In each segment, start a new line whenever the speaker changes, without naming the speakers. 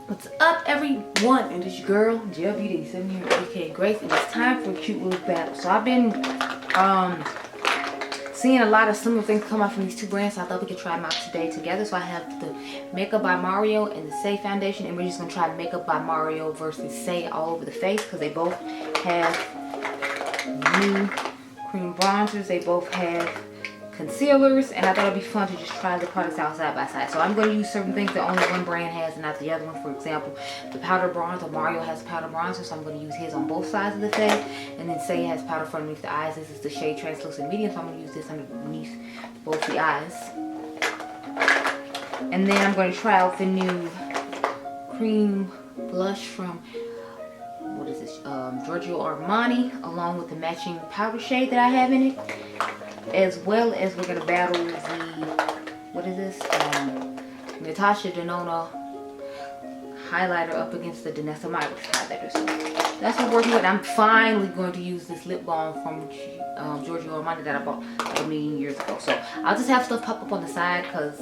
What's up, everyone? And it's your girl, Gelbeauty, sitting here with aka Grace, and it's time for a cute little battle. So I've been seeing a lot of similar things come out from these two brands, so I thought we could try them out today together. So I have the Makeup by Mario and the Saie foundation, and we're just gonna try Makeup by Mario versus Saie all over the face because they both have new cream bronzers. They both have concealers, and I thought it'd be fun to just try the products out side by side. So I'm going to use certain things that only one brand has and not the other one. For example, the powder bronzer, Mario has powder bronzer, so I'm going to use his on both sides of the face. And then Saie has powder for underneath the eyes. This is the shade Translucent Medium, so I'm going to use this underneath both the eyes. And then I'm going to try out the new cream blush from, what is this, Giorgio Armani, along with the matching powder shade that I have in it. As well as we're going to battle the, what is this, Natasha Denona highlighter up against the Dede Signature highlighter. So that's what we're working with. I'm finally going to use this lip balm from Giorgio Armani that I bought a million years ago. So I'll just have stuff pop up on the side because,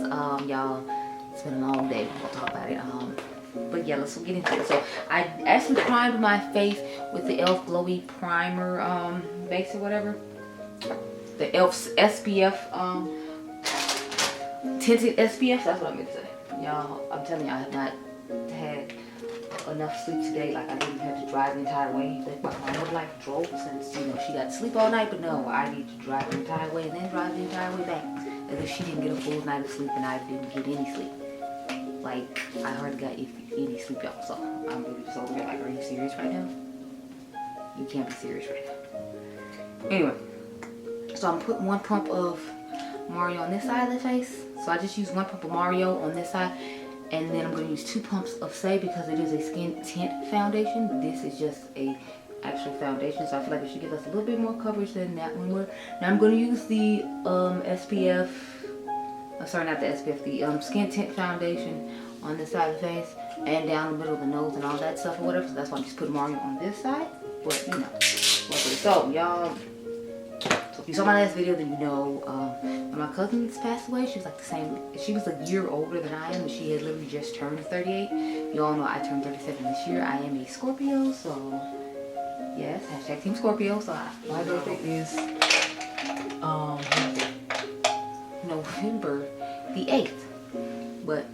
y'all, it's been a long day. We'll talk about it. But yeah, let's get into it. So I actually primed my face with the e.l.f. Glowy primer base or whatever. The e.l.f.'s SPF, tinted SPF, that's what I meant to say. Y'all, I'm telling you, I have not had enough sleep today. Like, I didn't have to drive the entire way. My mom would like drove since, you know, she got to sleep all night. But no, I need to drive the entire way and then drive the entire way back. As if she didn't get a full night of sleep and I didn't get any sleep. Like, I hardly got any sleep, y'all. So, I'm really just over here like, are you serious right now? You can't be serious right now. Anyway. So I'm putting one pump of Mario on this side of the face. So I just use one pump of Mario on this side. And then I'm going to use 2 pumps of Saie because it is a skin tint foundation. This is just a actual foundation. So I feel like it should give us a little bit more coverage than that one would. Now I'm going to use the SPF. Sorry, not the SPF. The skin tint foundation on this side of the face. And down the middle of the nose and all that stuff or whatever. So that's why I'm just putting Mario on this side. But, you know. So, y'all. So if you saw my last video, then you know when my cousin passed away, she was like the same. She was a year older than I am, and she had literally just turned 38. You all know I turned 37 this year. I am a Scorpio, so yes, hashtag Team Scorpio. So my birthday is November the 8th. But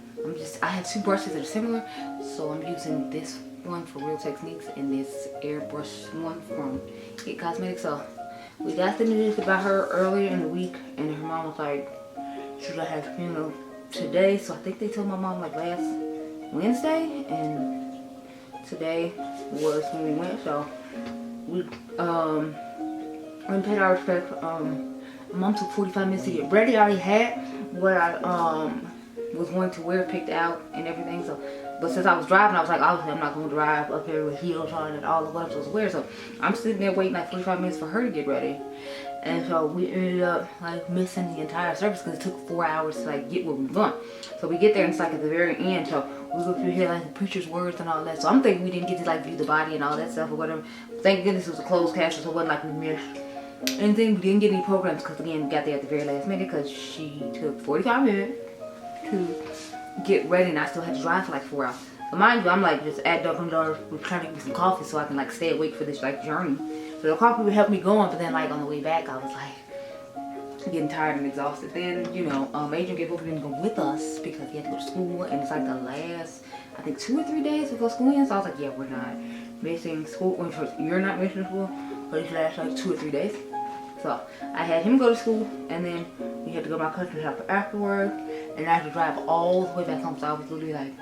I have 2 brushes that are similar, so I'm using this one for Real Techniques and this airbrush one from It Cosmetics. So we got the news about her earlier in the week, and her mom was like, should I have funeral today? So I think they told my mom like last Wednesday, and today was when we went. So we paid our respects. Mom took 45 minutes to get ready. I already had what I was going to wear picked out and everything. So, but since I was driving, I was like, obviously I'm not going to drive up here with heels on and all of what I'm supposed to wear. So I'm sitting there waiting like 45 minutes for her to get ready. And so we ended up like missing the entire service because it took 4 hours to like get where we were going. So we get there and it's like at the very end. So we look through here like the preacher's words and all that. So I'm thinking we didn't get to like view the body and all that stuff or whatever. Thank goodness it was a closed castle, so it wasn't like we missed anything. We didn't get any programs because again we got there at the very last minute because she took 45 minutes to get ready, and I still had to drive for like 4 hours. So mind you, I'm like just at Dunkin' Donuts trying to get me some coffee so I can like stay awake for this like journey. So the coffee would help me go on, but then like on the way back I was like getting tired and exhausted. Then, you know, Adriangameover didn't go with us because he had to go to school, and it's like the last, I think 2 or 3 days before school ends. So I was like, yeah, we're not missing school. You're not missing school for these last like 2 or 3 days. So I had him go to school, and then we had to go to my cousin's house afterwards, and I had to drive all the way back home. So I was literally like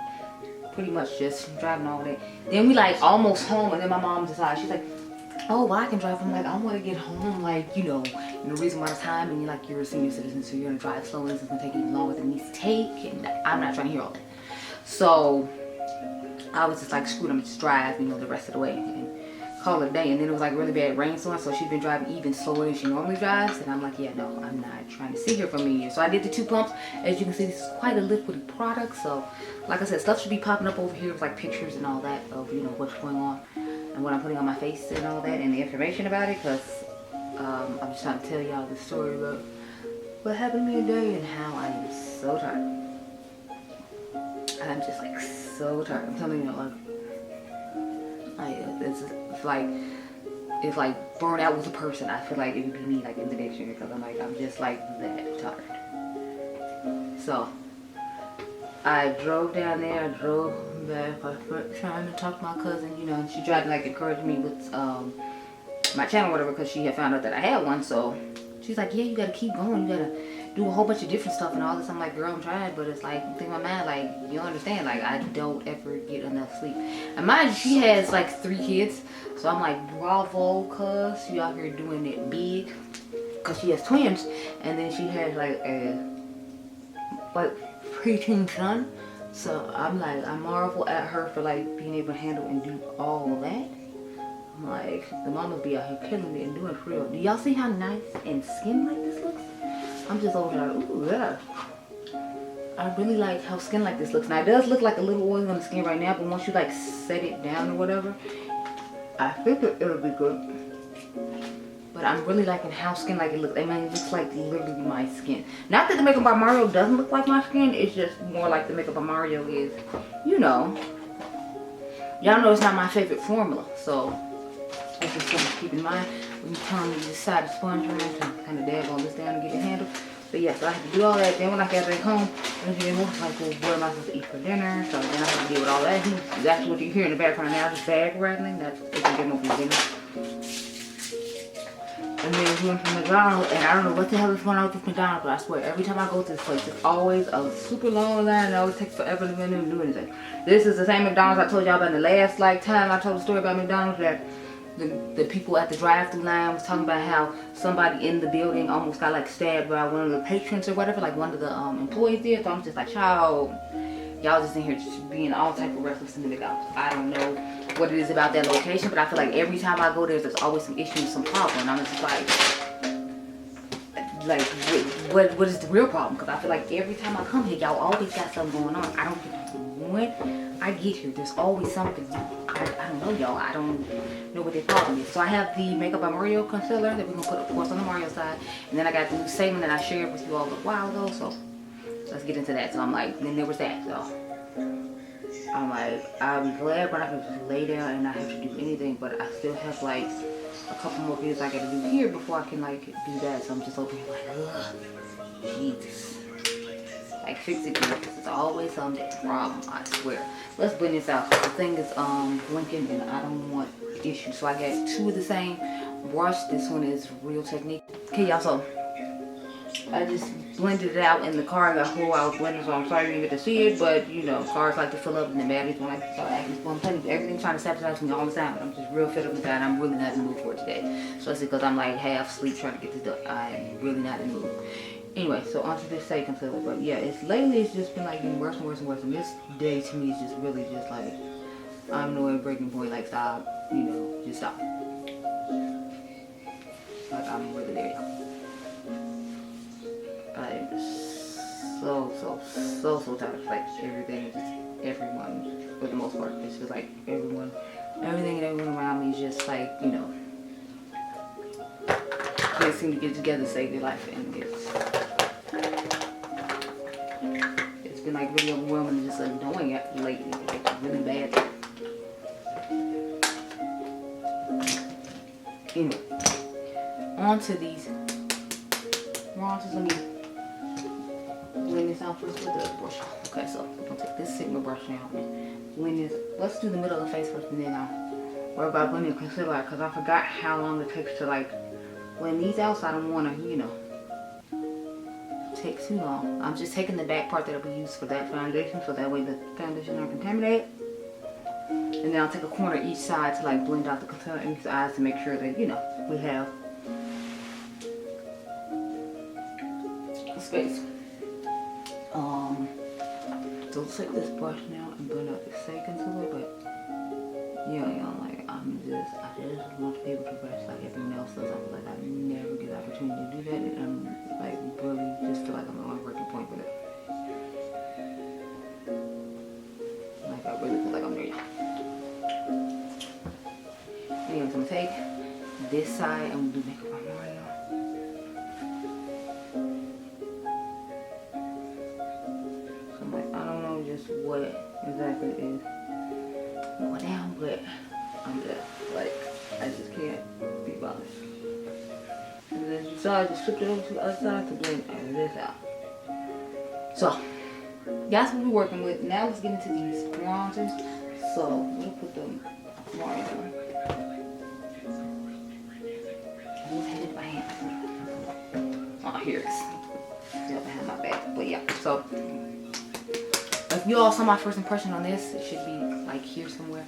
pretty much just driving all day. Then we like almost home, and then my mom decided, she's like, oh, well, I can drive. I'm like, I want to get home like, you know, in a reasonable amount of time, and you're like, you're a senior citizen, so you're gonna drive slow, and it's gonna take even longer than it needs to take, and I'm not trying to hear all that. So I was just like, screw it, I'm just drive, you know, the rest of the way and call it a day. And then it was like really bad rainstorm, so she'd been driving even slower than she normally drives, and I'm like, yeah, no, I'm not trying to sit here for a minute. So I did the 2 pumps. As you can see, this is quite a liquidy product. So like I said, stuff should be popping up over here with like pictures and all that of, you know, what's going on and what I'm putting on my face and all that, and the information about it, because I'm just trying to tell y'all the story about what happened to me today and how I am so tired. I'm I'm just like so tired. I'm telling you, like it's like burnout was a person. I feel like it would be me like in the next year, because I'm just like that tired. So I drove down there, I drove back. I was trying to talk to my cousin, you know, and she tried to like encourage me with my channel or whatever, because she had found out that I had one. So she's like, yeah, you gotta keep going, you gotta do a whole bunch of different stuff and all this. I'm like, girl, I'm trying, but it's like, think in my mind, like, you don't understand, like, I don't ever get enough sleep. And mind you, she has like 3 kids, so I'm like, bravo, cuz you out here doing it big, because she has twins, and then she has like a preteen son. So I'm like, I marvel at her for like being able to handle and do all that. I'm like, the mamas be out here killing it and doing it for real. Do y'all see how nice and skin like this looks? I'm just over there, ooh, yeah. I really like how skin like this looks. Now it does look like a little oil on the skin right now, but once you like set it down or whatever, I think it'll be good. But I'm really liking how skin like it looks. I mean, it looks like literally my skin. Not that the Makeup by Mario doesn't look like my skin. It's just more like the Makeup by Mario is, you know. Y'all know it's not my favorite formula, so that's just something to keep in mind. When you turn this side of the sponge around to kind of dab all this down and get it handled. But yeah, so I have to do all that. Then when I get back home, I'm going to like, well, what am I supposed to eat for dinner? So then I have to deal with all that. That's what you hear in the background now, just bag rattling. That's what I'm getting over dinner. And then we went from McDonald's, and I don't know what the hell is going on with this McDonald's, but I swear, every time I go to this place, it's always a super long line, and it always takes forever to do anything. This is the same McDonald's I told y'all about in the last time I told the story about McDonald's, that the people at the drive-thru line was talking about how somebody in the building almost got like stabbed by one of the patrons or whatever, like one of the employees there. So I'm just like, child, y'all just in here just being all type of reckless in the McDonald's. I don't know what it is about that location, but I feel like every time I go there, there's always some issues, some problem. And I'm just like what is the real problem? Because I feel like every time I come here, y'all always got something going on. I don't get when I get here, there's always something. I don't know, y'all. I don't know what their problem is. So I have the Makeup by Mario concealer that we're gonna put, of course, on the Mario side, and then I got the new Saie that I shared with you all a while ago. So let's get into that. So I'm like, then there was that. So I'm like, I'm glad when I can just lay down and not have to do anything, but I still have like a couple more videos I gotta do here before I can like do that. So I'm just over here like, ugh, Jesus. Like, fix it, because it's always some problem, I swear. Let's blend this out, because the thing is blinking and I don't want issues. So I got 2 of the same brush. This one is Real Technique. Okay, y'all, so I just blended it out in the car. I got a whole while of blending, so I'm sorry you didn't get to see it, but you know, cars like to fill up and the batteries when I start acting. I'm telling you, everything's trying to sabotage me all the time. I'm just real fed up with that, and I'm really not in the mood for it today. So that's because I'm like half asleep trying to get this done. I'm really not in the mood. Anyway, so onto this Saie concealer. But yeah, it's just been like getting worse and worse and worse. And this day to me is just really just like, I'm no breaking point. Like, stop, you know, just stop. Like, I'm really there, y'all. I'm so tired. Like, everything, just everyone, for the most part, it's just like everything and everyone around me is just like, you know, can't seem to get together to save their life, and it's been like really overwhelming and just annoying lately, like really bad. Anyway, onto these. Let me blend this out first with the brush. Okay, so I'm gonna take this Sigma brush now and blend this. Let's do the middle of the face first, and then I'll worry about blending the concealer out, because I forgot how long it takes to like blend these out, so I don't want to, you know, take too long. I'm just taking the back part that'll be used for that foundation, so that way the foundation aren't contaminated. And then I'll take a corner each side to like blend out the concealer in these eyes to make sure that, you know, we have space. So let's take this brush now and blend out the Saie concealer, but yeah, y'all, like I just want to be able to rest like everyone else does. I feel like I never get the opportunity to do that, and I'm like really just feel like I'm on a breaking point with it. Like I really feel like I'm there. Anyways, I'm gonna take this side and we'll do Makeup by Mario. So I'm like, I don't know, just what exactly is going down, but I'm just like, I just can't be bothered. And then you saw I just flipped it over to the other side to blend this out. So that's what we're working with. Now let's get into these bronzers. So we'll put them more in. Who's headed my hand? Oh, here it is. Still behind my back. But yeah, so if you all saw my first impression on this, it should be like here somewhere.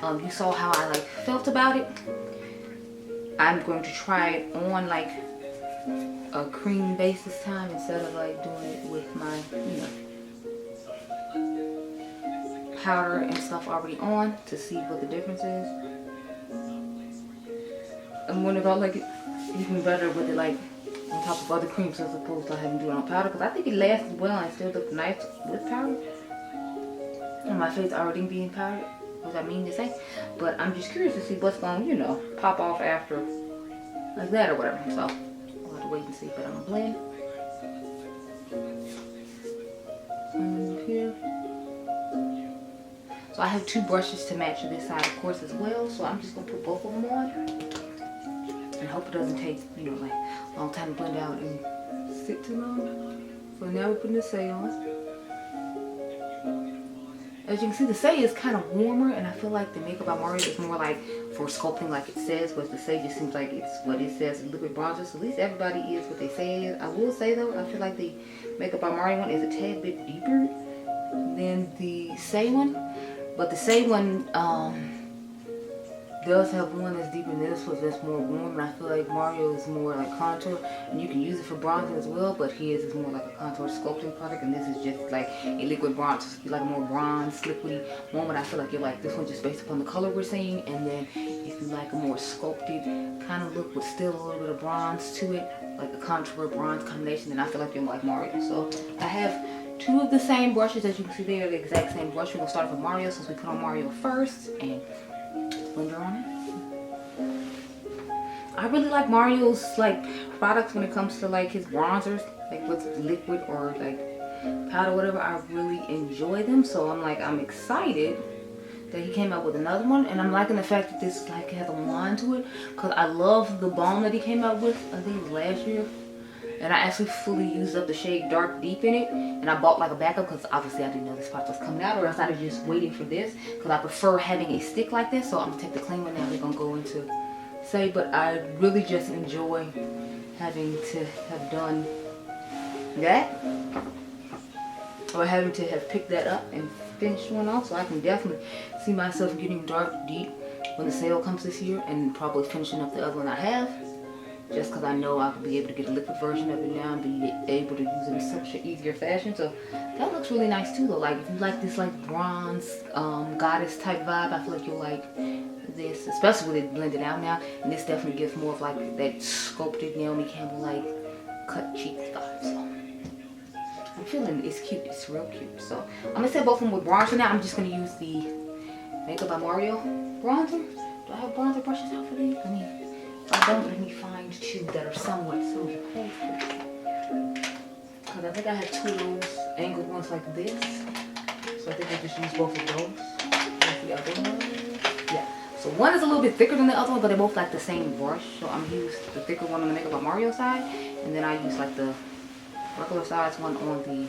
You saw how I like felt about it. I'm going to try it on like a cream base this time instead of like doing it with my, you know, powder and stuff already on, to see what the difference is. And wonder if I like it even better with it like on top of other creams as opposed to having to do it on powder, because I think it lasts well and still looks nice with powder. And my face already being powdered, what I mean to say. But I'm just curious to see what's going to, you know, pop off after like that or whatever. So we'll have to wait and see. But I'm gonna blend. And here. So I have two brushes to match this side, of course, as well. So I'm just gonna put both of them on. And hope it doesn't take, you know, like a long time to blend out and sit too long. So now we're putting the Saie on. As you can see, the Saie is kind of warmer, and I feel like the Makeup by Mario is more like for sculpting like it says, whereas the Saie just seems like it's what it says, liquid bronzer. So at least everybody is what they say it is. I will say though, I feel like the Makeup by Mario one is a tad bit deeper than the Saie one. But the Saie one does have one that's deeper than this one, that's more warm, and I feel like Mario is more like contour, and you can use it for bronzing as well, but his is more like a contour sculpting product, and this is just like a liquid bronze. So if you like a more bronze, liquidy moment, I feel like you like this one just based upon the color we're seeing. And then if you like a more sculpted kind of look with still a little bit of bronze to it, like a contour bronze combination, then I feel like you'll like Mario. So I have two of the same brushes. As you can see, they are the exact same brush. We're gonna start with Mario since we put on Mario first, and blender on it. I really like Mario's like products when it comes to like his bronzers, like what's liquid or like powder, whatever. I really enjoy them, so I'm excited that he came out with another one, and I'm liking the fact that this like has a wand to it, because I love the balm that he came out with, I think it was last year, and I actually fully used up the shade Dark Deep in it, and I bought like a backup because obviously I didn't know this product was coming out, or else I'd have just waited for this, because I prefer having a stick like this. So I'm gonna take the clean one now. We're gonna go into Saie, but I really just enjoy having to have done that, or having to have picked that up and finished one off. So I can definitely see myself getting Dark Deep when the sale comes this year, and probably finishing up the other one I have, just because I know I could be able to get a liquid version of it now and be able to use it in such an easier fashion. So that looks really nice too though. Like if you like this like bronze goddess type vibe, I feel like you'll like this, especially with it blended out now. And this definitely gives more of like that sculpted Naomi Campbell like cut cheek vibe. So I'm feeling it's cute. It's real cute. So I'm gonna set both of them with bronzer now. I'm just gonna use the Makeup by Mario bronzer. Do I have bronzer brushes out for these? Let me. If I don't, let me find two that are somewhat similar. Because I think I have two of those angled ones like this. So I think I just use both of those. Where's the other one? Yeah. So one is a little bit thicker than the other one, but they're both like the same brush. So I'm gonna use the thicker one on the Makeup by Mario side, and then I use like the regular size one on the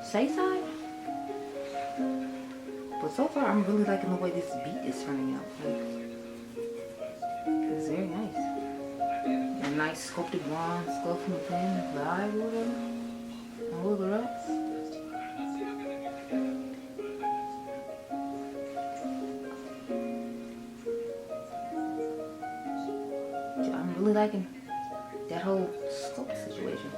Saie side. But so far, I'm really liking the way this beat is turning out. Like, it's very nice. A nice sculpted bronze sculpt from within, the eye or whatever. And look at that. I'm really liking that whole sculpt situation.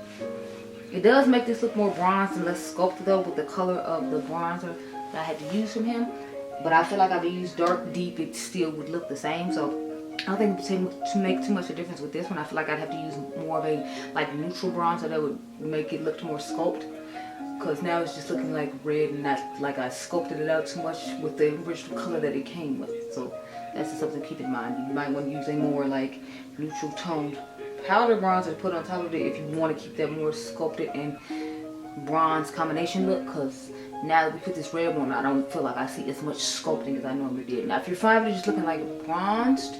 It does make this look more bronzed and less sculpted though, with the color of the bronzer that I had to use from him. But I feel like if I used Dark Deep, it still would look the same. So I don't think it would make too much of a difference with this one. I feel like I'd have to use more of a like neutral bronzer that would make it look more sculpt. Because now it's just looking like red, and not like I sculpted it out too much with the original color that it came with. So that's just something to keep in mind. You might want to use a more like neutral toned powder bronzer to put on top of it if you want to keep that more sculpted and bronze combination look, because now that we put this red one, I don't feel like I see as much sculpting as I normally did. Now if you're fine with it just looking like bronzed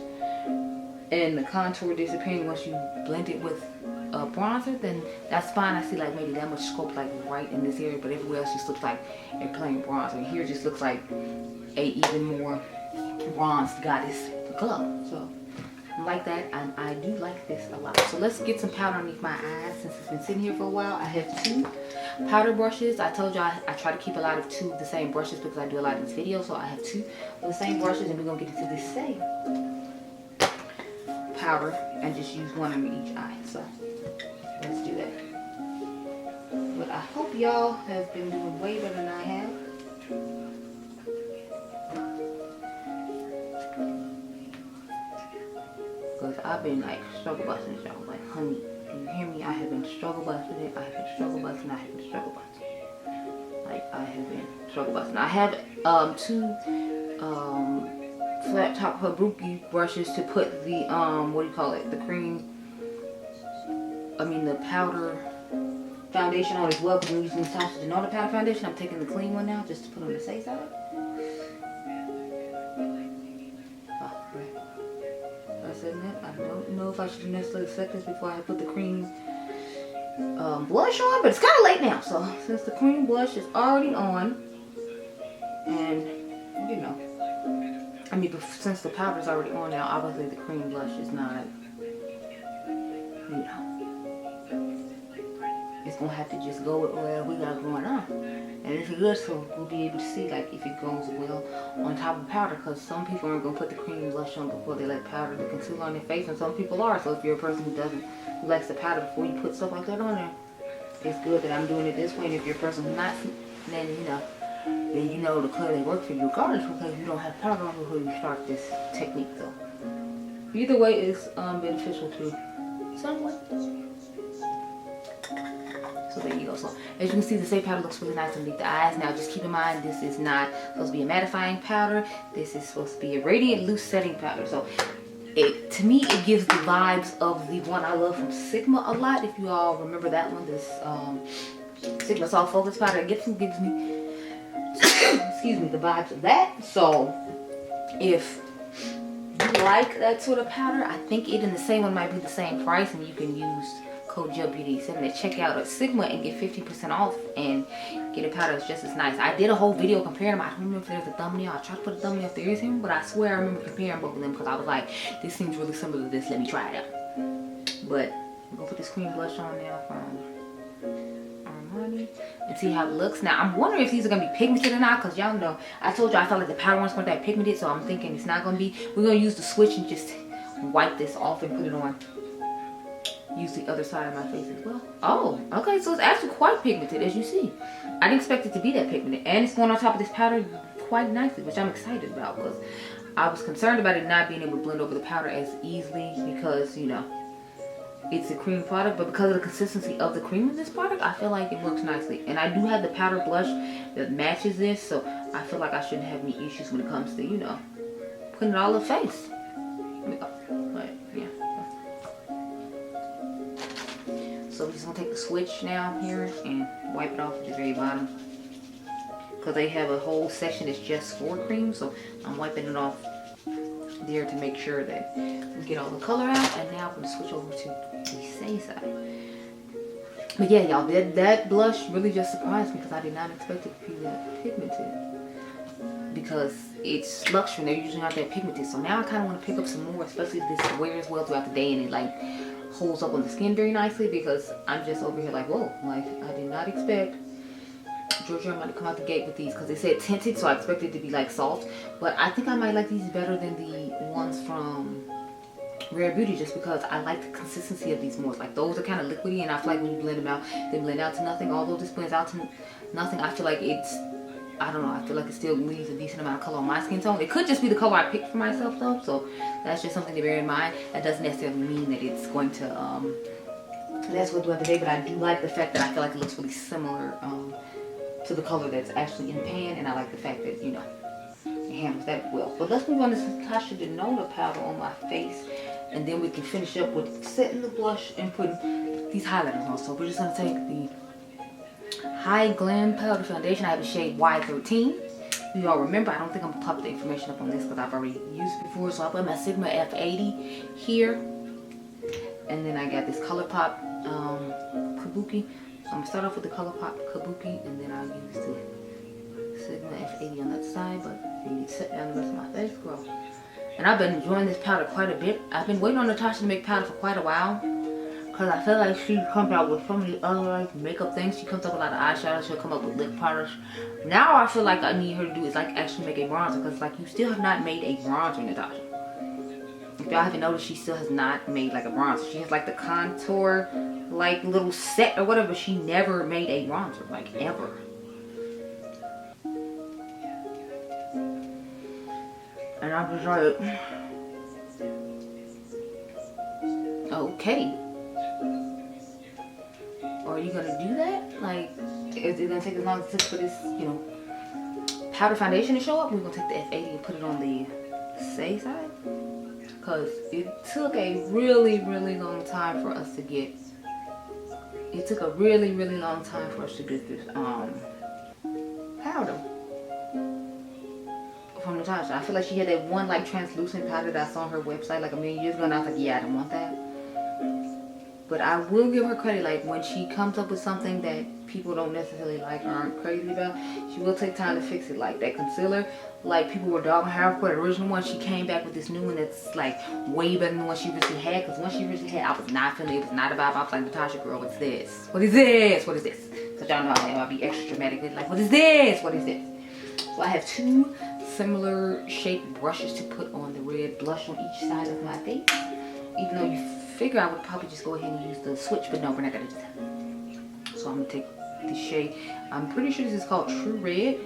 and the contour disappearing once you blend it with a bronzer, then that's fine. I see like maybe that much sculpt like right in this area, but everywhere else just looks like a plain bronzer. And here it just looks like a even more bronzed goddess glow. So I like that, and I do like this a lot. So let's get some powder underneath my eyes since it's been sitting here for a while. I have 2 powder brushes. I told you I try to keep a lot of 2 of the same brushes because I do a lot of these videos. So I have 2 of the same brushes, and we're gonna get into this Saie powder and just use one under each eye. So let's do that. But I hope y'all have been doing way better than I have. Because I've been like struggle busting, y'all. Like, honey, do you hear me? I have been struggle busting it. I have been struggle busting. I have been struggle busting. Like, I have been struggle busting. I have 2 flat top kabuki brushes to put the what do you call it? The cream. I mean the powder foundation on as well. Because we're using Natasha Denona powder foundation. I'm taking the clean one now just to put on the Saie side. I don't know if I should necessarily set this before I put the cream blush on, but it's kind of late now. So since the cream blush is already on, and you know, I mean, since the powder is already on now, obviously the cream blush is not, you know, it's gonna have to just go with whatever we got going on. And it's good, so we'll be able to see like if it goes well on top of powder, because some people aren't gonna put the cream blush on before they let powder the concealer on their face, and some people are. So if you're a person who likes the powder before you put stuff like that on there, it's good that I'm doing it this way. And if you're a person who's not, then you know to clearly work for you regardless, because you don't have powder on before you start this technique. So either way is beneficial to someone. So there you go. So as you can see, the Saie powder looks really nice underneath the eyes. Now just keep in mind, this is not supposed to be a mattifying powder. This is supposed to be a radiant loose setting powder. So to me, it gives the vibes of the one I love from Sigma a lot. If you all remember that one, this Sigma Soft Focus powder, it gives me excuse me, the vibes of that. So if you like that sort of powder, I think it and the same one might be the same price, and you can use code Gelbeauty-QM to check out at Sigma and get 50% off and get a powder that's just as nice. I did a whole video comparing them. I don't remember if there's a thumbnail. I tried to put a thumbnail if there is here, but I swear I remember comparing both of them because I was like, this seems really similar to this. Let me try it out. But I'm gonna put this cream blush on now from Armani and see how it looks. Now I'm wondering if these are gonna be pigmented or not, because y'all know I told you I felt like the powder one's gonna be pigmented, so I'm thinking it's not gonna be. We're gonna use the switch and just wipe this off and put it on. Use the other side of my face as well. Oh, okay, so it's actually quite pigmented, as you see. I didn't expect it to be that pigmented, and it's going on top of this powder quite nicely, which I'm excited about, because I was concerned about it not being able to blend over the powder as easily because, you know, it's a cream product, but because of the consistency of the cream in this product, I feel like it works nicely. And I do have the powder blush that matches this, so I feel like I shouldn't have any issues when it comes to, you know, putting it all in the face. But yeah. So we're just gonna take the switch now here and wipe it off at the very bottom, because they have a whole section that's just for cream. So I'm wiping it off there to make sure that we get all the color out. And now I'm gonna switch over to the Saie side. But yeah, y'all, that blush really just surprised me, because I did not expect it to be that pigmented, because it's luxury and they're usually not that pigmented. So now I kind of want to pick up some more, especially if this wears well throughout the day and it like holds up on the skin very nicely, because I'm just over here like, whoa, like I did not expect Georgia to come out the gate with these, because they said tinted, so I expected it to be like soft. But I think I might like these better than the ones from Rare Beauty, just because I like the consistency of these more. Like those are kind of liquidy, and I feel like when you blend them out, they blend out to nothing. Although this blends out to nothing, I feel like it's, I don't know, I feel like it still leaves a decent amount of color on my skin tone. It could just be the color I picked for myself though, so that's just something to bear in mind. That doesn't necessarily mean that it's going to, that's what throughout the day, but I do like the fact that I feel like it looks really similar to the color that's actually in the pan, and I like the fact that, you know, it handles that well. But let's move on to some Natasha Denona powder on my face, and then we can finish up with setting the blush and putting these highlighters on. So we're just going to take the High Glam Powder Foundation. I have the shade Y13. If you all remember, I don't think I'm gonna pop the information up on this because I've already used it before. So I put my Sigma F80 here. And then I got this ColourPop Kabuki. So I'm gonna start off with the ColourPop Kabuki, and then I'll use the Sigma F80 on that side. But you need to set down the rest of my face, girl. And I've been enjoying this powder quite a bit. I've been waiting on Natasha to make powder for quite a while, because I feel like she comes out with so many other like makeup things. She comes up with a lot of eyeshadows. She'll come up with lip polish. Now I feel like I need her to do is like actually make a bronzer, because like you still have not made a bronzer, Natasha. If y'all haven't noticed, she still has not made like a bronzer. She has like the contour like little set or whatever. She never made a bronzer, like ever. And I'm just like, okay. Are you gonna do that? Like, is it gonna take as long as it took for this, you know, powder foundation to show up? We're gonna take the F80 and put it on the Saie side. Because it took a really, really long time for us to get, it took a really, really long time for us to get this powder from Natasha. I feel like she had that one like translucent powder that I saw on her website like a million years ago, and I was like, yeah, I don't want that. But I will give her credit, like when she comes up with something that people don't necessarily like or aren't crazy about, she will take time to fix it. Like that concealer, like people were dogging her for the original one. She came back with this new one that's like way better than the one she originally had. Because one she originally had, I was not feeling it. It was not a vibe. I was like, Natasha, girl, what's this? What is this? What is this? Because y'all know how I am. I'll be extra dramatic. Like, what is this? What is this? So I have two similar shaped brushes to put on the red blush on each side of my face. Even though you figure I would probably just go ahead and use the switch, but no, we're not gonna do that. So I'm gonna take the shade. I'm pretty sure this is called True Red.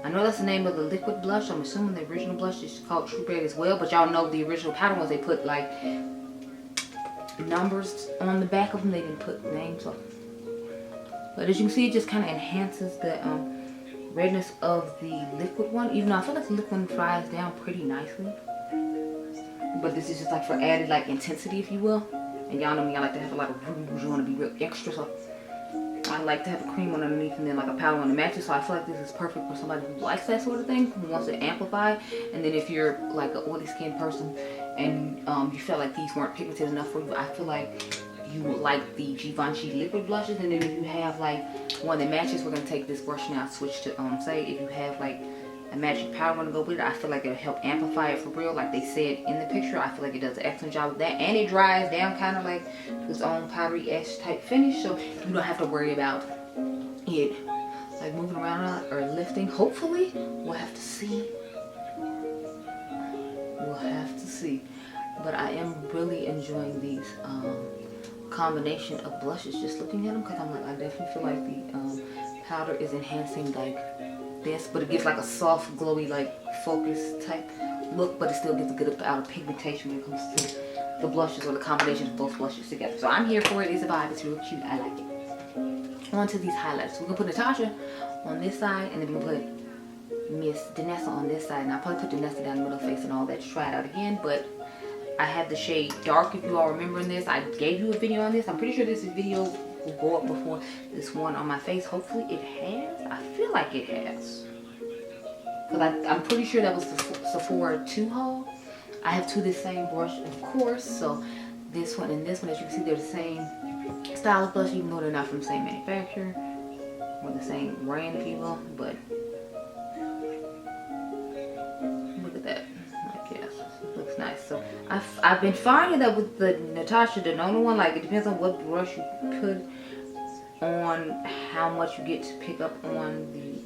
I know that's the name of the liquid blush. I'm assuming the original blush is called True Red as well, but y'all know the original powder ones, they put like numbers on the back of them. They didn't put names on. But as you can see, it just kind of enhances the redness of the liquid one, even though I feel like the liquid one dries down pretty nicely. But this is just like for added like intensity, if you will. And y'all know me, I like to have a lot of rouge. You want to be real extra, so I like to have a cream on underneath and then like a powder on the matches. So I feel like this is perfect for somebody who likes that sort of thing, who wants to amplify. And then if you're like an oily skin person and you felt like these weren't pigmented enough for you, I feel like you would like the Givenchy liquid blushes. And then if you have like one that matches, we're gonna take this brush now, switch to Saie. If you have like a magic powder want to go with it, I feel like it'll help amplify it for real, like they said in the picture. I feel like it does an excellent job with that, and it dries down kind of like its own powdery ash type finish, so you don't have to worry about it like moving around or lifting. Hopefully, we'll have to see. We'll have to see. But I am really enjoying these combination of blushes, just looking at them, because I'm like, I definitely feel like the powder is enhancing like this, but it gives like a soft, glowy, like focus type look, but it still gives a good amount of pigmentation when it comes to the blushes or the combination of both blushes together. So I'm here for it. It's a vibe. It's real cute. I like it. On to these highlights. We're gonna put Natasha on this side, and then we're gonna put Miss Denona on this side. And I'll probably put Denona down the middle of the face and all that to try it out again. But I have the shade Dark. If you all remember this, I gave you a video on this. I'm pretty sure this video will go up before this one on my face. Hopefully it has. I feel like it has, because I'm pretty sure that was the Sephora 2 haul. I have two of the same brush, of course, so this one and this one, as you can see, they're the same style of blush, even though they're not from the same manufacturer or the same brand, if you will. But look at that. Like, yes, it looks nice. So I've been finding that with the Natasha Denona one, like it depends on what brush you put on, how much you get to pick up on the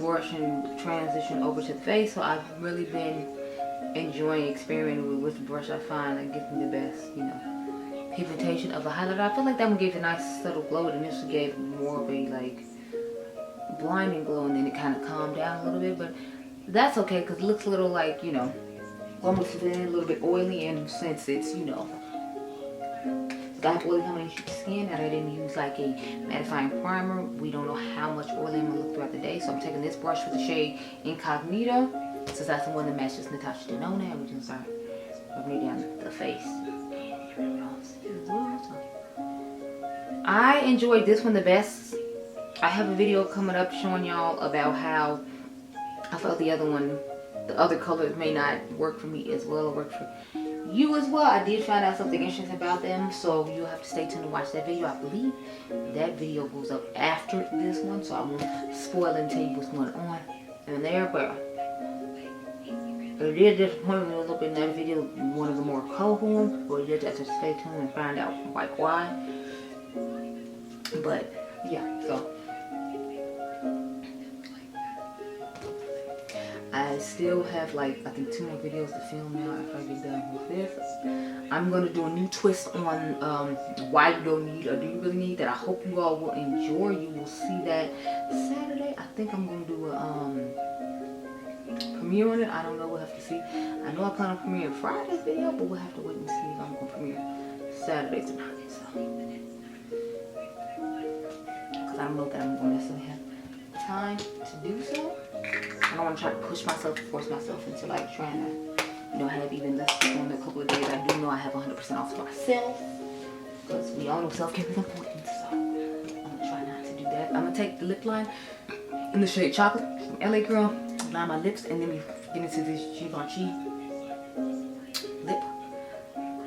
brush and transition over to the face. So I've really been enjoying experimenting with which brush I find that gives me the best, you know, pigmentation of the highlighter. I feel like that one gave a nice subtle glow. It initially gave more of a like blinding glow, and then it kind of calmed down a little bit, but that's okay because it looks a little like, you know, almost a little bit oily. And since it's, you know, got oily combination skin, and I didn't use like a mattifying primer, we don't know how much oil I'm gonna look throughout the day. So I'm taking this brush with the shade Incognito, since that's the one that matches Natasha Denona, and we're gonna start rubbing it down the face. I enjoyed this one the best I have a video coming up showing y'all about how I felt the other colors may not work for me as well or work for you as well. I did find out something interesting about them, so you'll have to stay tuned to watch that video. I believe that video goes up after this one, so I won't spoil and tell you what's going on in there, but it did disappoint me a little bit in that video, one of the more colorful ones, but you just have to stay tuned and find out like why. But yeah, so I still have like I think 2 more videos to film now after I get done with this. I'm gonna do a new twist on why you don't need or do you really need, that I hope you all will enjoy. You will see that Saturday. I think I'm gonna do a premiere on it. I don't know, we'll have to see. I know I plan on premiering Friday's video, but we'll have to wait and see if I'm gonna premiere Saturday tonight. So, because I don't know that I'm gonna necessarily have time to do so. I don't want to try to push myself, force myself into like trying to, you know, have even less people in a couple of days. I do know I have 100% off to myself, because we all know self-care is important. So I'm gonna try not to do that. I'm gonna take the lip line in the shade Chocolate from LA Girl, line my lips, and then we get into this Givenchy lip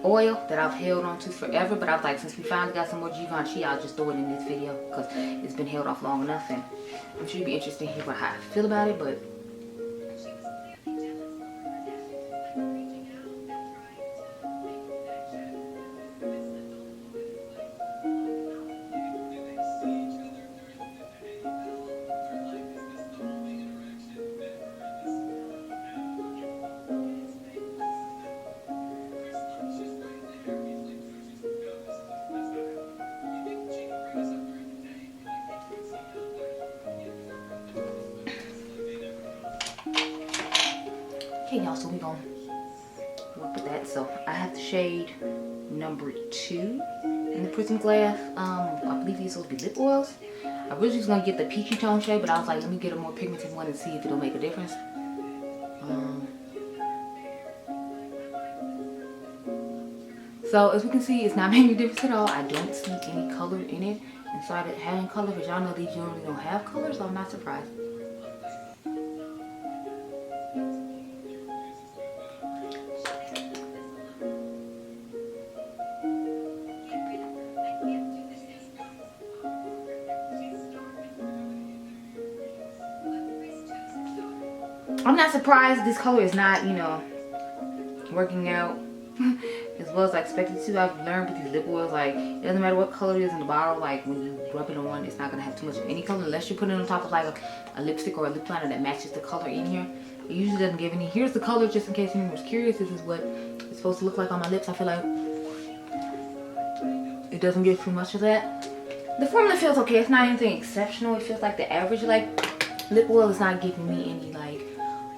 oil that I've held on to forever. But I was like, since we finally got some more Givenchy, I'll just throw it in this video because it's been held off long enough, and I'm sure you'll be interested to hear how I feel about it. But okay, y'all, so we're gonna work with that. So I have the shade number 2 in the Prism Glass. I believe these will be lip oils. I really was gonna get the peachy tone shade, but I was like, let me get a more pigmented one and see if it'll make a difference. So as we can see, it's not making a difference at all. I don't see any color in it. Inside it having color, but y'all know these generally don't have color, so I'm not surprised. I'm not surprised this color is not, you know, working out as well as I expected to. I've learned with these lip oils, like, it doesn't matter what color it is in the bottle, like, when you rub it on, it's not going to have too much of any color unless you put it on top of, like, a lipstick or a lip liner that matches the color in here. It usually doesn't give any. Here's the color, just in case anyone was curious. This is what it's supposed to look like on my lips. I feel like it doesn't give too much of that. The formula feels okay. It's not anything exceptional. It feels like the average, like, lip oil is not giving me any, like,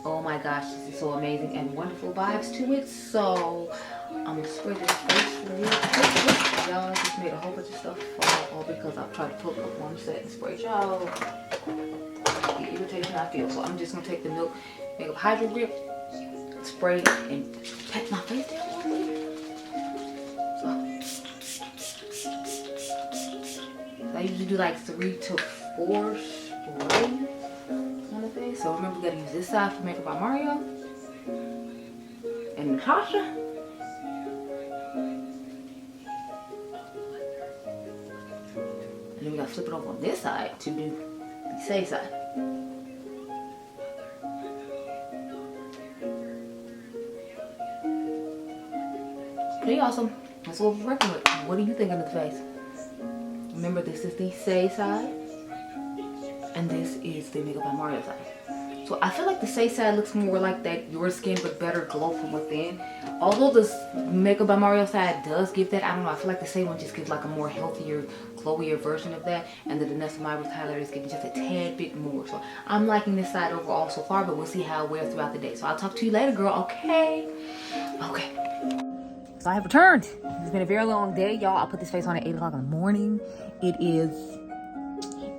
oh my gosh, this is so amazing and wonderful vibes to it. So I'm gonna spray this face real quick. Y'all, I just made a whole bunch of stuff fall all because I've tried to put up one set and spray y'all. The irritation I feel. So I'm just gonna take the Milk Makeup Hydro Grip, spray and pat my face down a little bit. So I usually do like 3 to 4 sprays. So remember, we gotta use this side for Makeup by Mario and Natasha. And then we gotta flip it over on this side to do the Saie side. Pretty awesome. That's what we're working with. What do you think of the face? Remember, this is the Saie side, and this is the Makeup by Mario side. So I feel like the Saie side looks more like that Your Skin but better glow from within. Although this Makeup by Mario side does give that, I don't know, I feel like the Saie one just gives like a more healthier, glowier version of that. And the Denona Myris highlighter is giving just a tad bit more. So I'm liking this side overall so far, but we'll see how it wears throughout the day. So I'll talk to you later, girl, okay? Okay. So I have returned. It's been a very long day, y'all. I put this face on at 8 o'clock in the morning. It is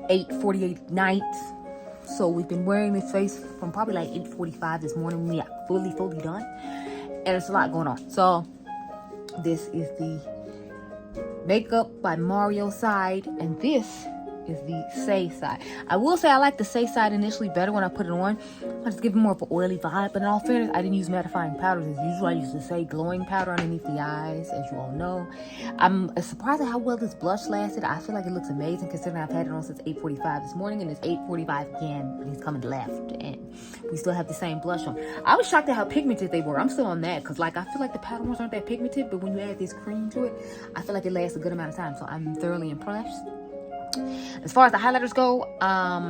8:48 at night. So we've been wearing this face from probably like 8:45 this morning. We are fully done. And there's a lot going on. So this is the Makeup by Mario side. And this is the Saie side. I will say I like the Saie side initially better when I put it on. I just give it more of an oily vibe. But in all fairness, I didn't use mattifying powders as usual. I use the Saie glowing powder underneath the eyes, as you all know. I'm surprised at how well this blush lasted. I feel like it looks amazing considering I've had it on since 8:45 this morning, and it's 8:45 again, but he's coming left, and we still have the same blush on. I was shocked at how pigmented they were. I'm still on that because, like, I feel like the powder ones aren't that pigmented, but when you add this cream to it, I feel like it lasts a good amount of time, so I'm thoroughly impressed. As far as the highlighters go,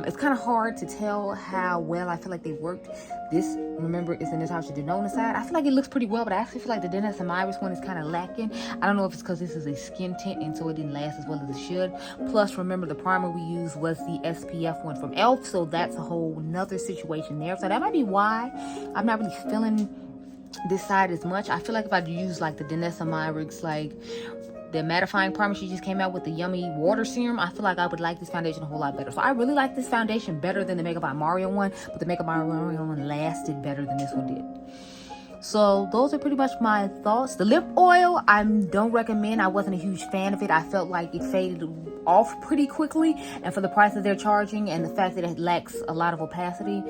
it's kind of hard to tell how well I feel like they worked. This, remember, is the Natasha Denona side. I feel like it looks pretty well, but I actually feel like the Dede Signature one is kind of lacking. I don't know if it's because this is a skin tint and so it didn't last as well as it should. Plus, remember, the primer we used was the SPF one from e.l.f., so that's a whole nother situation there. So that might be why I'm not really feeling this side as much. I feel like if I use like the Dede Signature, like the mattifying primer she just came out with, the yummy water serum, I feel like I would like this foundation a whole lot better. So I really like this foundation better than the Makeup by Mario one, but the Makeup by Mario one lasted better than this one did. So those are pretty much my thoughts. The lip oil, I don't recommend. I wasn't a huge fan of it. I felt like it faded off pretty quickly, and for the price that they're charging and the fact that it lacks a lot of opacity,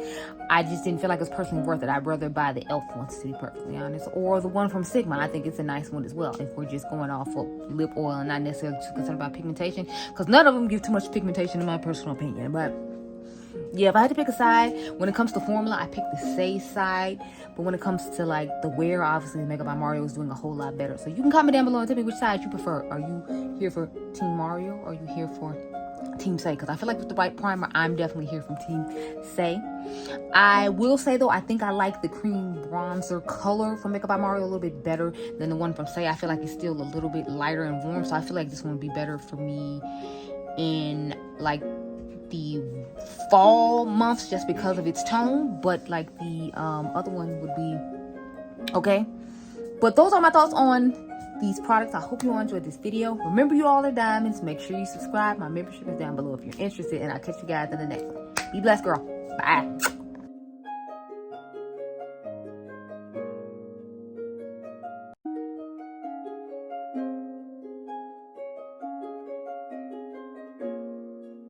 I just didn't feel like it's personally worth it. I'd rather buy the e.l.f. ones, to be perfectly honest, or the one from Sigma. I think it's a nice one as well if we're just going off of lip oil and not necessarily too concerned about pigmentation, because none of them give too much pigmentation in my personal opinion. But yeah, if I had to pick a side, when it comes to formula, I picked the Saie side. But when it comes to like the wear, obviously the Makeup by Mario is doing a whole lot better. So you can comment down below and tell me which side you prefer. Are you here for Team Mario or are you here for Team Saie? Because I feel like with the right primer, I'm definitely here from Team Saie. I will say though, I think I like the cream bronzer color from Makeup by Mario a little bit better than the one from Saie. I feel like it's still a little bit lighter and warm. So I feel like this one would be better for me in like the fall months just because of its tone, but like the other one would be okay. But those are my thoughts on these products. I hope you all enjoyed this video. Remember, you all are diamonds. Make sure you subscribe. My membership is down below if you're interested, and I'll catch you guys in the next one. Be blessed, girl. Bye.